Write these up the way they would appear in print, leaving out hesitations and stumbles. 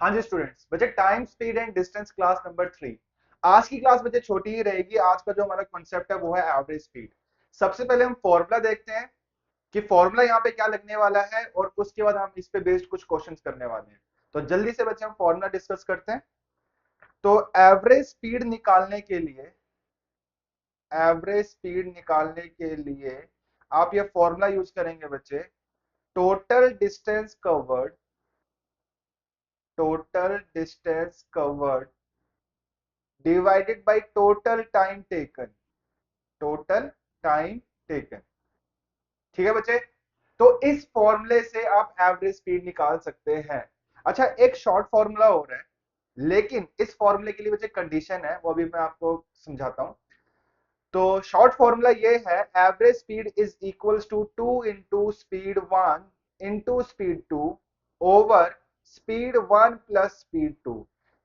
हाँ जी स्टूडेंट्स, बच्चे time speed and distance class number 3। आज की क्लास बच्चे छोटी ही रहेगी। आज का जो हमारा कॉन्सेप्ट है वो है एवरेज स्पीड। सबसे पहले हम फॉर्मूला देखते हैं कि फॉर्मूला यहाँ पे क्या लगने वाला है, और उसके बाद हम इस पे बेस्ड कुछ क्वेश्चंस करने वाले हैं। तो जल्दी से बच्चे हम फॉर्मूला डिस्कस करते हैं। तो एवरेज स्पीड निकालने के लिए आप ये फॉर्मूला यूज करेंगे बच्चे। Total distance covered, total distance covered divided by total time taken, total time taken. ठीक है बच्चे। तो इस फॉर्मूले से आप एवरेज स्पीड निकाल सकते हैं। अच्छा, एक शॉर्ट फॉर्मूला हो रहा है, लेकिन इस फॉर्मूले के लिए बच्चे कंडीशन है, वो अभी मैं आपको समझाता हूं। तो शॉर्ट फॉर्मूला ये है, average speed is equals to 2 into speed 1 into speed 2 over speed 1 plus speed 2।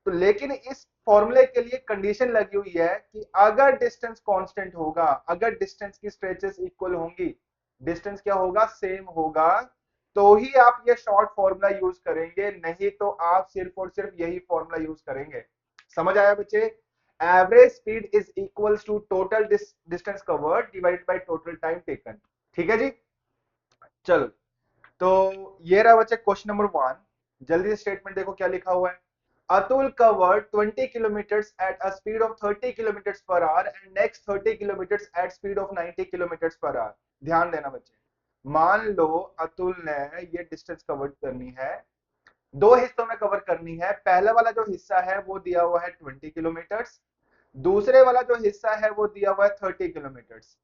तो लेकिन इस फॉर्मूले के लिए कंडीशन लगी हुई है कि अगर डिस्टेंस कांस्टेंट होगा, अगर डिस्टेंस की स्ट्रेचेस इक्वल होंगी, डिस्टेंस क्या होगा, सेम होगा, तो ही आप ये शॉर्ट फॉर्मूला यूज करेंगे, नहीं तो आप सिर्फ और सिर्फ यही फॉर्मूला यूज करेंगे। समझ आया बच्चे? Average speed is equals to total distance covered divided by total time taken. ठीक है जी। चलो, तो ये रहा बच्चे क्वेश्चन नंबर 1। जल्दी से स्टेटमेंट देखो क्या लिखा हुआ है। Atul covered 20 kilometres at a speed of 30 kilometres per hour and next 30 kilometres at speed of 90 kilometres per hour. ध्यान देना बच्चे, मान लो अतुल ने ये डिस्टेंस कवर करनी है, दो हिस्सों में कवर करनी है। पहला वाला जो हिस्सा है वो दिया हुआ है 20 किलोमीटर्स, दूसरे वाला जो हिस्सा है वो दिया हुआ है 30 किलोमीटर्स।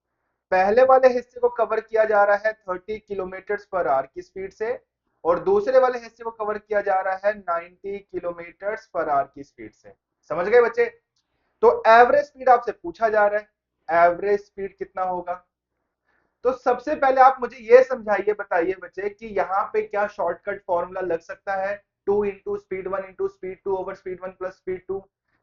पहले वाले हिस्से को कवर किया जा रहा है 30 किलोमीटर्स पर आवर की स्पीड से, और दूसरे वाले हिस्से को कवर किया जा रहा है 90 किलोमीटर्स पर आवर की स्पीड से। समझ गए बच्चे? तो एवरेज स्पीड आपसे पूछा जा रहा है, एवरेज स्पीड कितना होगा। तो सबसे पहले आप मुझे ये समझाइए, बताइए बच्चे कि यहाँ पे क्या शॉर्टकट फॉर्मूला लग सकता है। 2 into speed 1 into speed 2 over speed 1 plus speed 2।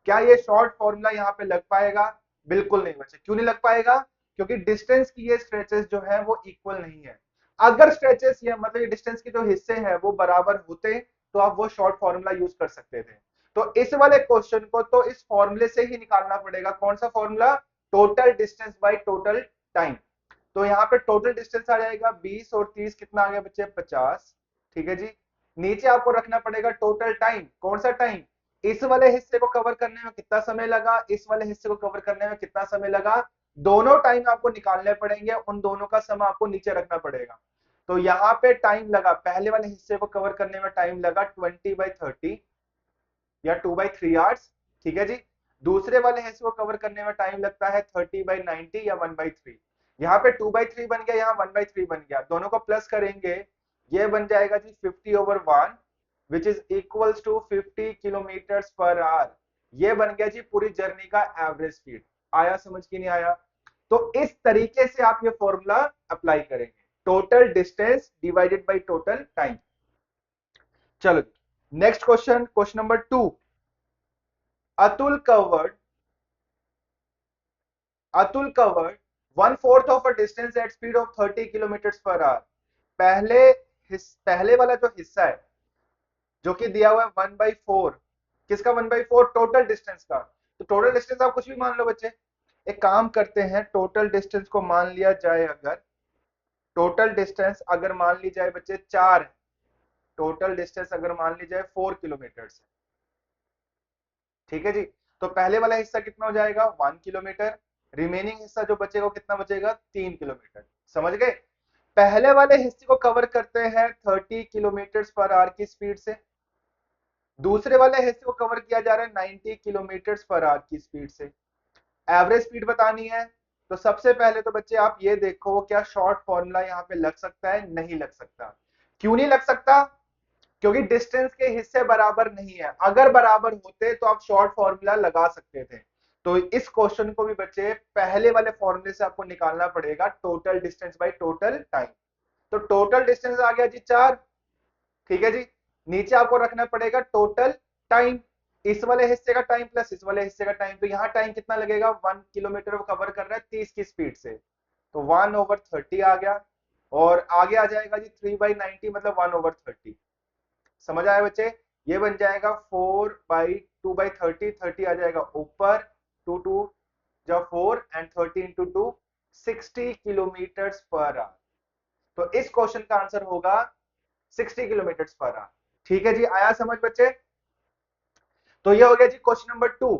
क्या ये शॉर्ट फॉर्मूला यहाँ पे लग पाएगा? बिल्कुल नहीं बच्चे। क्यों नहीं लग पाएगा? क्योंकि डिस्टेंस की ये स्ट्रेचेस जो है वो इक्वल नहीं है। अगर स्ट्रेचेस ये मतलब ये डिस्टेंस के जो हिस्से हैं वो बराबर होते तो आप वो शॉर्ट फॉर्मूला यूज कर सकते थे। तो इस वाले क्वेश्चन को तो इस फॉर्मूले से ही निकालना पड़ेगा। कौन सा formula? Total distance by total time. तो यहाँ पे टोटल डिस्टेंस आ जाएगा 20 और 30 कितना आ गया बच्चे? 50। ठीक है जी। नीचे आपको रखना पड़ेगा टोटल टाइम। कौन सा टाइम? इस वाले हिस्से को कवर करने में कितना समय लगा, इस वाले हिस्से को कवर करने में कितना समय लगा, दोनों टाइम आपको निकालने पड़ेंगे, उन दोनों का समय आपको नीचे रखना पड़ेगा। तो यहाँ पे टाइम लगा, पहले वाले हिस्से को कवर करने में टाइम लगा 20/30 या 2/3 आवर्स। ठीक है जी। दूसरे वाले हिस्से को कवर करने में टाइम लगता है 30/90 या 1/3। यहाँ पे 2/3 बन गया, यहाँ 1/3 बन गया, दोनों को प्लस करेंगे, ये बन जाएगा जी 50/1, which is equals to 50 kilometres per hour. ये बन गया जी पूरी जर्नी का एवरेज स्पीड। आया समझ की नहीं आया? तो इस तरीके से आप ये फॉर्मूला अप्लाई करेंगे, total distance divided by total time. चलो, next question, question number 2। Atul covered Atul covered 1/4 of a distance at speed of 30 kilometres per hour. पहले वाला जो हिस्सा है जो कि दिया हुआ है 1/4, किसका 1/4? टोटल डिस्टेंस का। तो टोटल डिस्टेंस आप कुछ भी मान लो बच्चे। एक काम करते हैं, टोटल डिस्टेंस को मान लिया जाए, अगर टोटल डिस्टेंस अगर मान ली जाए बच्चे 4 है, टोटल डिस्टेंस अगर मान ली जाए 4 किलोमीटर है। ठीक है जी। तो पहले वाला हिस्सा कितना हो जाएगा? 1 किलोमीटर। रिमेनिंग हिस्सा जो बचेगा वो कितना बचेगा? 3 किलोमीटर। समझ गए? पहले वाले हिस्से को कवर करते हैं 30 किलोमीटर्स पर आवर की स्पीड से, दूसरे वाले हिस्से को कवर किया जा रहा है 90 किलोमीटर्स पर आवर की स्पीड से। एवरेज स्पीड बतानी है। तो सबसे पहले तो बच्चे आप ये देखो, क्या शॉर्ट फॉर्मूला यहाँ पे लग सकता है? नहीं लग सकता। क्यों नहीं लग सकता? क्योंकि डिस्टेंस के हिस्से बराबर नहीं है। अगर बराबर होते तो आप शॉर्ट फॉर्मूला लगा सकते थे। तो इस क्वेश्चन को भी बच्चे पहले वाले फॉर्मूले से आपको निकालना पड़ेगा, total distance by total time. तो टोटल डिस्टेंस आ गया जी 4। ठीक है जी। नीचे आपको रखना पड़ेगा टोटल टाइम, इस वाले हिस्से का टाइम प्लस इस वाले हिस्से का टाइम। तो यहाँ टाइम कितना लगेगा? 1 किलोमीटर को कवर कर रहा है 30 की स्पीड से, तो 1/30 आ गया। और आगे आ जाएगा जी 3/90 मतलब 1/30। समझ आया बच्चे? ये बन जाएगा 4/2/30, 30 आ जाएगा ऊपर, 2 जब 4 एंड 30 इंटू 2, 60 km/h। तो इस क्वेश्चन का आंसर होगा 60 km/h। ठीक है जी, आया समझ बच्चे? तो ये हो गया जी क्वेश्चन नंबर 2।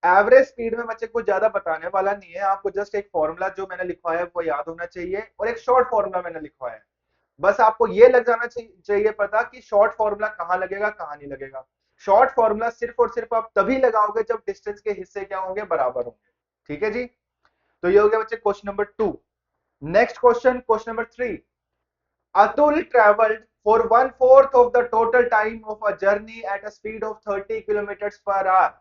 एवरेज स्पीड में बच्चे कुछ ज्यादा बताने वाला नहीं है, आपको जस्ट एक फॉर्मूला जो मैंने लिखवाया है वो याद होना चाहिए, और एक शॉर्ट फॉर्मूला मैंने लिखवाया है। बस आपको ये लग जाना चाहिए पता कि शॉर्ट फॉर्मूला कहां लगेगा कहां नहीं लगेगा। शॉर्ट फॉर्मूला सिर्फ और सिर्फ आप तभी लगाओगे जब डिस्टेंस के हिस्से क्या होंगे, बराबर होंगे। ठीक है जी, तो ये हो गया बच्चे question number 2। Next question, question number 3। Atul traveled for 1/4 of the total time of a journey at a speed of 30 kilometers per hour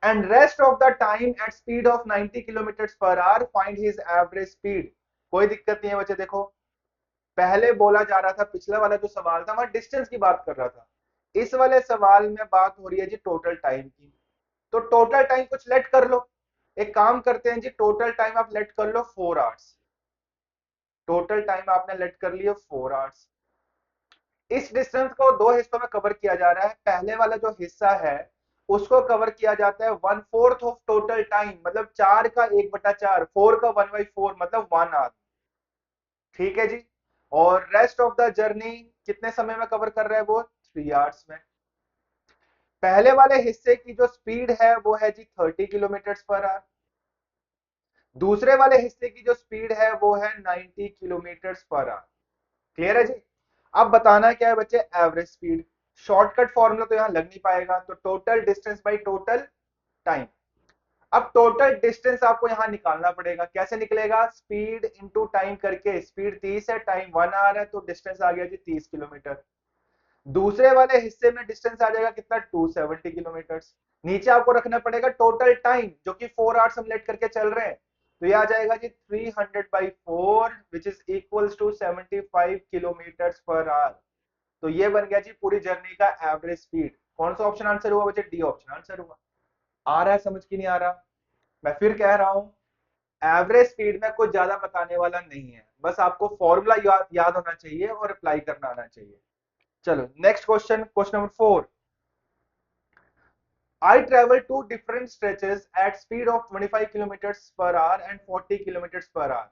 and rest of the time at speed of 90 kilometers per hour. Find his average speed. कोई दिक्कत नहीं है बच्चे, देखो पहले बोला जा रहा था, पिछला वाला जो सवाल था वहां डिस्टेंस की बात कर रहा था, इस वाले सवाल में बात हो रही है जी टोटल टाइम की। तो टोटल टाइम कुछ लेट कर लो, एक काम करते हैं जी, टोटल टाइम आप लेट कर लो 4 आवर्स। टोटल टाइम आपने लेट कर लिया 4 आवर्स। इस डिस्टेंस को दो हिस्सों में कवर किया जा रहा है। पहले वाला जो हिस्सा है उसको कवर किया जाता है 1/4 ऑफ टोटल टाइम, मतलब 4 का 1/4, 4 का 1/4, मतलब 1 आवर। ठीक है जी, और रेस्ट ऑफ द जर्नी कितने समय में कवर कर रहा है वो, 3 आवर्स में। पहले वाले हिस्से की जो स्पीड है वो है जी 30 km/h। दूसरे वाले हिस्से की जो स्पीड है वो है 90 km/h। क्लियर है जी? अब बताना क्या है बच्चे, एवरेज स्पीड। शॉर्टकट फॉर्मूला तो यहां लग नहीं पाएगा, तो total distance by total time. अब टोटल डिस्टेंस आपको यहां निकालना पड़ेगा, कैसे निकलेगा, स्पीड इंटू टाइम करके। स्पीड 30 है, टाइम 1 आवर है, तो डिस्टेंस आ गया जी 30 किलोमीटर। दूसरे वाले हिस्से में डिस्टेंस आ जाएगा कितना, 270 किलोमीटर। नीचे आपको रखना पड़ेगा टोटल टाइम, जो कि 4 आवर्स हम लेट करके चल रहे हैं, तो ये आ जाएगा जी 300/4 which is equals to 75 km/h। तो ये बन गया जी पूरी जर्नी का एवरेज स्पीड। कौन सा ऑप्शन आंसर हुआ बच्चे, डी ऑप्शन आंसर हुआ। आ रहा है समझ की नहीं आ रहा? मैं फिर कह रहा हूं, एवरेज स्पीड में कुछ ज्यादा बताने वाला नहीं है, बस आपको फॉर्मूला याद होना चाहिए और अप्लाई करना आना चाहिए। चलो next question, question number 4। I travel two different stretches at speed of 25 kilometers per hour and 40 kilometers per hour.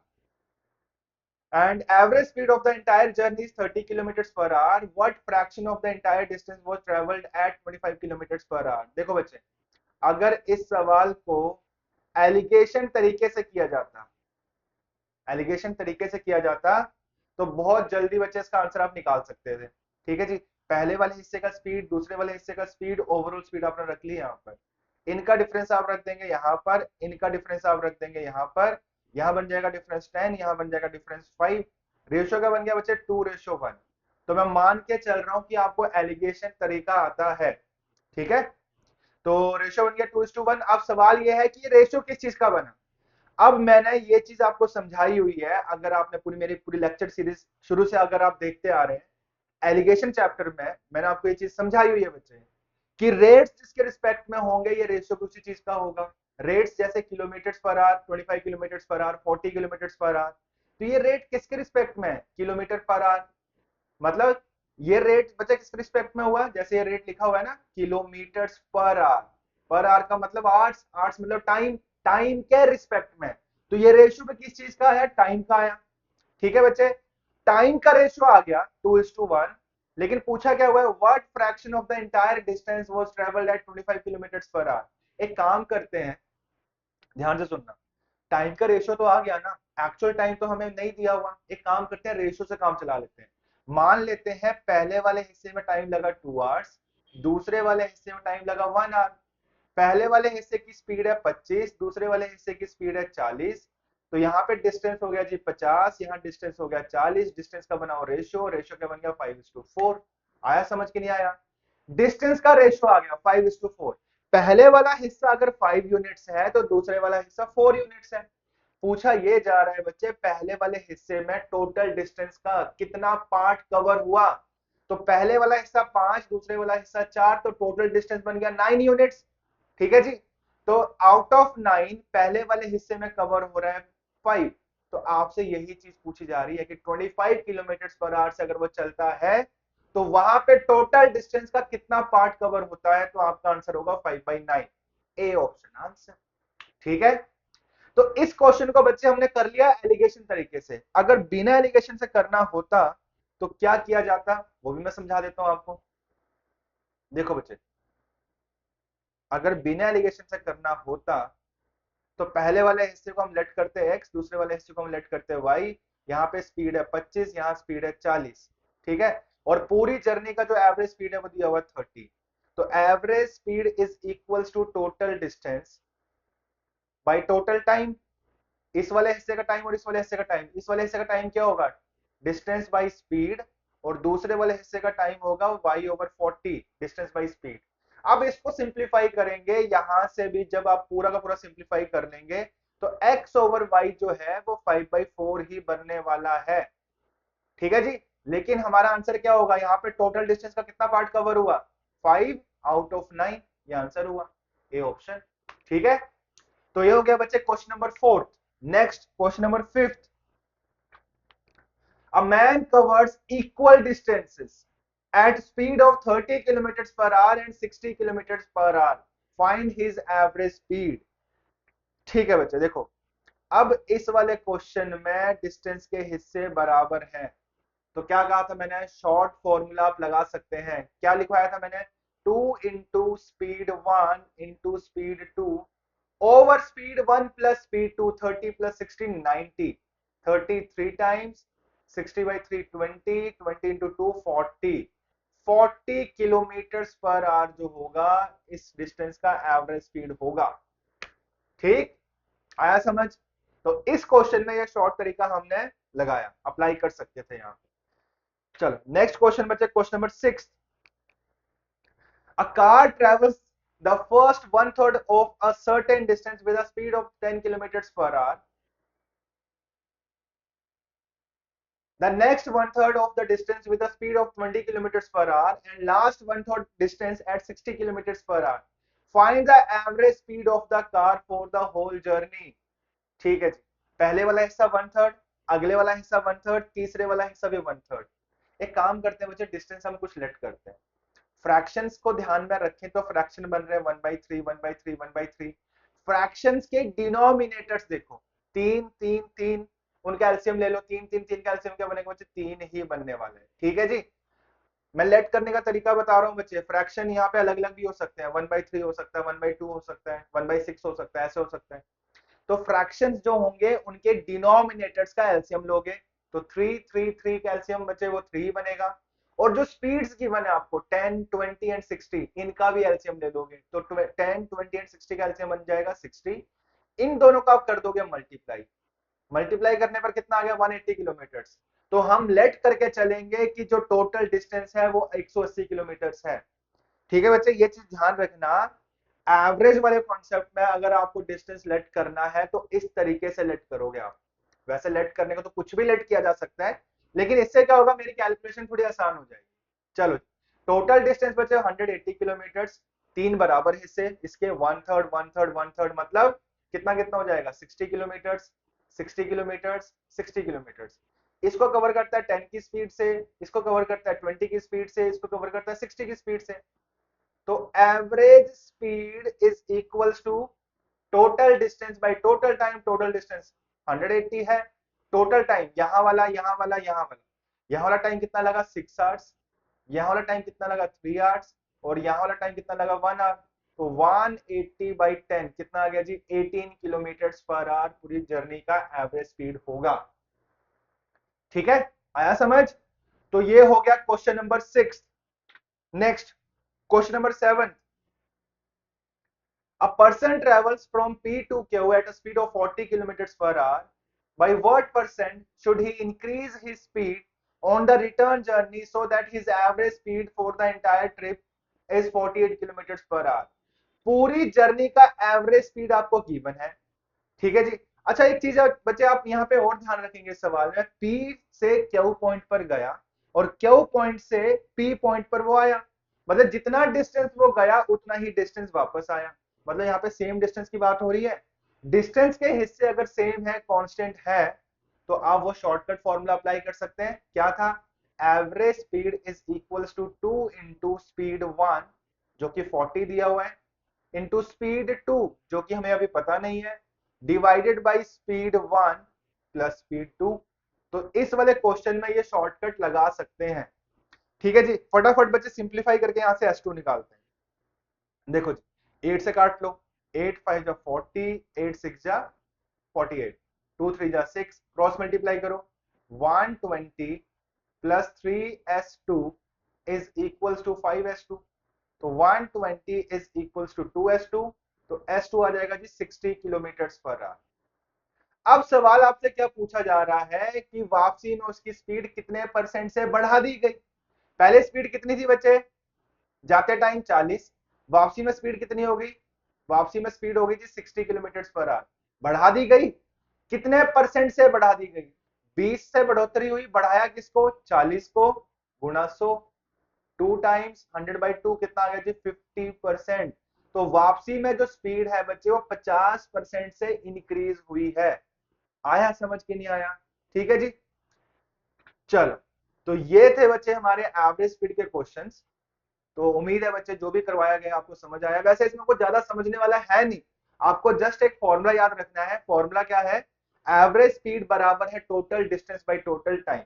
And average speed of the entire journey is 30 kilometers per hour. What fraction of the entire distance was traveled at 25 kilometers per hour? देखो बच्चे, अगर इस सवाल को allegation तरीके से किया जाता, एलिगेशन तरीके से किया जाता तो बहुत जल्दी बच्चे इसका आंसर आप निकाल सकते थे। ठीक है जी, पहले वाले हिस्से का स्पीड, दूसरे वाले हिस्से का स्पीड, ओवरऑल स्पीड आपने रख ली यहाँ पर, इनका डिफरेंस आप रख देंगे यहाँ पर, इनका डिफरेंस आप रख देंगे यहाँ पर, यहाँ बन जाएगा डिफरेंस 10, यहाँ बन जाएगा डिफरेंस 5। रेशियो का बन गया बच्चे 2:1। तो मैं मान के चल रहा हूं कि आपको एलिगेशन तरीका आता है। ठीक है, तो रेशियो बन गया 2:1। अब सवाल यह है कि ये रेशियो किस चीज का बना। अब मैंने ये चीज आपको समझाई हुई है, अगर आपने मेरी पूरी लेक्चर सीरीज शुरू से अगर आप देखते आ रहे हैं, एलिगेशन चैप्टर में मैंने आपको ये चीज समझाई हुई है बच्चे, कि रेट्स जिसके रिस्पेक्ट में होंगे ये रेशियो उसी चीज का होगा। रेट्स जैसे kilometre per our, 25 kilometre per our, 40 kilometre per our, तो ये रेट किसके रिस्पेक्ट में है, किलोमीटर पर आवर। मतलब ये रेट बच्चे किसके रिस्पेक्ट में हुआ, जैसे ये रेट लिखा हुआ है ना, kilometre per our. Per hour का मतलब आवर्स, आवर्स मतलब टाइम, टाइम के रिस्पेक्ट में। तो ये रेशियो पे किस चीज का आया, टाइम का आया। ठीक है बच्चे, टाइम का रेशियो आ गया 2:1, लेकिन पूछा क्या हुआ है, what fraction of the entire distance was travelled at 25 kilometre per hour. एक काम करते हैं, ध्यान से सुनना, टाइम का रेशियो तो आ गया ना, एक्चुअल टाइम तो हमें नहीं दिया हुआ, एक काम करते हैं रेशियो से काम चला लेते हैं। मान लेते हैं पहले वाले हिस्से में टाइम लगा 2 आवर्स, दूसरे वाले हिस्से में टाइम लगा 1 आवर। पहले वाले हिस्से की स्पीड है 25, दूसरे वाले हिस्से की स्पीड है 40, तो यहाँ पे डिस्टेंस हो गया जी 50, यहाँ डिस्टेंस हो गया 40, डिस्टेंस का बनाओ रेशियो, रेशियो क्या बन गया 5:4। आया समझ के नहीं आया? डिस्टेंस का रेशियो आ गया 5:4। पहले वाला हिस्सा अगर 5 यूनिट्स है तो दूसरे वाला हिस्सा 4 यूनिट्स है। पूछा ये जा रहा है बच्चे, पहले वाले हिस्से में टोटल डिस्टेंस का कितना पार्ट कवर हुआ, तो पहले वाला हिस्सा 5, दूसरे वाला हिस्सा 4, तो टोटल डिस्टेंस बन गया 9 यूनिट्स। ठीक है जी, तो आउट ऑफ 9 पहले वाले हिस्से में कवर हो रहा है 5। तो आपसे यही चीज पूछी जा रही है कि 25 किलोमीटर पर आवर से अगर वो चलता है तो वहां पे टोटल डिस्टेंस का कितना पार्ट कवर होता है, तो आपका आंसर होगा 5/9, ए ऑप्शन आंसर। ठीक है, तो इस क्वेश्चन को बच्चे हमने कर लिया एलिगेशन तरीके से। अगर बिना एलिगेशन से करना होता तो क्या किया जाता, वो भी मैं समझा देता हूं आपको। देखो बच्चे, अगर बिना एलिगेशन से करना होता तो पहले वाले हिस्से को हम लेट करते हैं x, दूसरे वाले हिस्से को हम लेट करते हैं y। यहाँ पे स्पीड है 25, यहाँ स्पीड है 40। ठीक है, और पूरी जर्नी का जो एवरेज स्पीड है वो दिया हुआ 30। तो average speed is equals to total distance by total time. इस वाले हिस्से का टाइम और इस वाले हिस्से का टाइम, इस वाले हिस्से का टाइम क्या होगा, डिस्टेंस बाय स्पीड, और दूसरे वाले हिस्से का टाइम होगा y/40, डिस्टेंस बाय स्पीड। अब इसको सिंप्लीफाई करेंगे, यहां से भी जब आप पूरा का पूरा सिंप्लीफाई कर लेंगे तो x/y जो है वो 5/4 ही बनने वाला है। ठीक है जी, लेकिन हमारा आंसर क्या होगा, यहाँ पे टोटल डिस्टेंस का कितना पार्ट कवर हुआ, 5/9, ये आंसर हुआ, ए ऑप्शन। ठीक है, तो ये हो गया बच्चे question number 4। Next question number 5। A man covers equal distances at speed of 30 kilometers per hour and 60 kilometers per hour. Find his average speed. ठीक है बच्चे, देखो अब इस वाले क्वेश्चन में डिस्टेंस के हिस्से बराबर हैं, तो क्या कहा था मैंने, शॉर्ट फॉर्मूला आप लगा सकते हैं। क्या लिखवाया था मैंने, 2 × speed 1 × speed 2 over speed 1 + speed 2, 30 + 60 90, 30 3 times, 60/3 20, 20 × 2 40, 40 kilometre per our जो होगा इस डिस्टेंस का एवरेज स्पीड होगा। ठीक, आया समझ। तो इस क्वेश्चन में ये शॉर्ट तरीका हमने लगाया, अप्लाई कर सकते थे यहाँ। चलो नेक्स्ट क्वेश्चन बच्चे, question number 6। A car travels the first one-third of a certain distance with a speed of 10 kilometers per hour. The next one-third of the distance with a speed of 20 kilometers per hour and last one-third distance at 60 kilometers per hour. Find the average speed of the car for the whole journey. ठीक है जी, पहले वाला हिस्सा 1/3, अगले वाला हिस्सा 1/3, तीसरे वाला हिस्सा भी 1/3। एक काम करते हैं बच्चे, डिस्टेंस हम कुछ लेट करते हैं, फ्रैक्शंस को ध्यान में रखें तो फ्रैक्शन बन रहे हैं 1/3 1/3 1/3। फ्रैक्शंस के डिनोमिनेटर्स देखो, 3 3 3, उनका एलसीएम ले लो, 3 3 3 का एलसीएम क्या बनेगा बच्चे, 3 ही बनने वाले हैं। ठीक है जी, मैं लेट करने का तरीका बता रहा हूँ बच्चे, फ्रैक्शन यहाँ पे अलग अलग भी हो सकते हैं, 1/3 हो सकता है, 1/2 हो सकता है, 1/6 हो सकता है, ऐसे हो सकता है। तो फ्रैक्शंस जो होंगे उनके डिनोमिनेटर्स का एलसीएम लोगे तो 3 3 3 का एलसीएम बचे वो 3 बनेगा, और जो स्पीड्स गिवन है आपको 10 20 एंड 60, इनका भी एलसीएम ले लोगे तो 10 20 एंड 60 का एलसीएम बन जाएगा 60। इन दोनों का आप कर दोगे मल्टीप्लाई, मल्टीप्लाई करने पर कितना आ गया, 180 किलोमीटर्स। तो हम लेट करके चलेंगे कि जो टोटल डिस्टेंस है वो 180 किलोमीटर्स है। ठीक है बच्चे, ये चीज ध्यान रखना, एवरेज वाले कॉन्सेप्ट में अगर आपको डिस्टेंस लेट करना है तो इस तरीके से लेट करोगे आप। वैसे लेट करने को तो कुछ भी लेट किया जा सकता है, लेकिन इससे क्या होगा, मेरी कैलकुलेशन थोड़ी आसान हो जाएगी। चलो, टोटल डिस्टेंस बचे 180 किलोमीटर, तीन बराबर हिस्से, इसके 1/3 1/3 1/3 मतलब कितना कितना हो जाएगा, 60 किलोमीटर, 60 किलोमीटर, 60 किलोमीटर। इसको कवर करता है 10 की स्पीड से, इसको कवर करता है 20 की स्पीड से, इसको कवर करता है 60 की स्पीड से। तो average speed is equals to total distance by total time. Total distance 180 है, टोटल टाइम यहाँ वाला यहाँ वाला यहाँ वाला, यहाँ वाला टाइम कितना लगा 6 आवर्स, यहाँ वाला टाइम कितना लगा 3 आवर्स, और यहाँ वाला टाइम कितना लगा 1 आवर। तो 180/10 कितना आ गया जी, 18 किलोमीटर पर आवर पूरी जर्नी का एवरेज स्पीड होगा। ठीक है, आया समझ। तो ये हो गया question number 6। Next question number 7। A person travels from P to Q at a speed of 40 kilometers per hour. By what percent should he increase his speed on the return journey so that his average speed for the entire trip is 48 kilometers per hour? पूरी journey का average speed आपको given है। ठीक है जी, अच्छा एक चीज बच्चे आप यहाँ पे और ध्यान रखेंगे, इस सवाल में P से Q पॉइंट पर गया और Q पॉइंट से P पॉइंट पर वो आया, मतलब जितना डिस्टेंस वो गया उतना ही डिस्टेंस वापस आया, मतलब यहाँ पे सेम डिस्टेंस की बात हो रही है। डिस्टेंस के हिस्से अगर सेम है, कांस्टेंट है, तो आप वो शॉर्टकट फॉर्मूला अप्लाई कर सकते हैं। क्या था, average speed is equals to 2 into speed 1 जो कि 40 दिया हुआ है, इंटू स्पीड 2 जो कि हमें अभी पता नहीं है, divided by speed 1 plus speed 2। तो इस वाले क्वेश्चन में ये शॉर्टकट लगा सकते हैं। ठीक है जी, फटाफट बच्चे सिंप्लीफाई करके यहां से S2 निकालते हैं। देखो जी, 8 से काट लो, 8 5 जा 40, 8 6 जा 48, 2 3 जा 6, क्रॉस मल्टीप्लाई करो, 120 plus 3s2 is equals to 5s2। तो 120 इज इक्वल्स टू 2s2, तो s2 आ जाएगा जी 60 किलोमीटर पर आवर। अब सवाल आपसे क्या पूछा जा रहा है कि वापसी में उसकी स्पीड कितने परसेंट से बढ़ा दी गई। पहले स्पीड कितनी थी बच्चे, जाते टाइम 40, वापसी में स्पीड कितनी होगी, वापसी में स्पीड होगी जी 60 किलोमीटर पर आवर। बढ़ा दी गई, कितने परसेंट से बढ़ा दी गई, 20 से बढ़ोतरी हुई, बढ़ाया किसको, 40 को, गुणा 100, 2 टाइम्स 100/2 कितना आ गया जी 50%। तो वापसी में जो स्पीड है बच्चे वो 50% से इंक्रीज हुई है। आया समझ के नहीं आया, ठीक है जी। चलो, तो ये थे बच्चे हमारे एवरेज स्पीड के क्वेश्चंस। तो उम्मीद है बच्चे जो भी करवाया गया आपको समझ आया। वैसे इसमें कुछ ज्यादा समझने वाला है नहीं, आपको जस्ट एक फॉर्मूला याद रखना है। फॉर्मूला क्या है, एवरेज स्पीड बराबर है total distance by total time,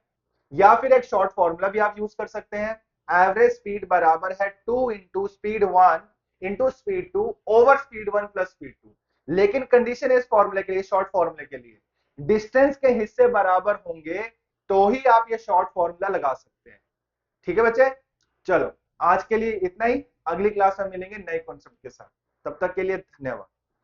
या फिर एक शॉर्ट फॉर्मूला भी आप यूज कर सकते हैं, एवरेज स्पीड बराबर है 2 into speed 1 into speed 2 over speed 1 plus speed 2। लेकिन कंडीशन है इस फॉर्मूले के लिए, शॉर्ट फॉर्मूले के लिए, डिस्टेंस के हिस्से बराबर होंगे तो ही आप ये शॉर्ट फॉर्मूला लगा सकते हैं। ठीक है बच्चे, चलो आज के लिए इतना ही, अगली क्लास में मिलेंगे नए कॉन्सेप्ट के साथ। तब तक के लिए धन्यवाद।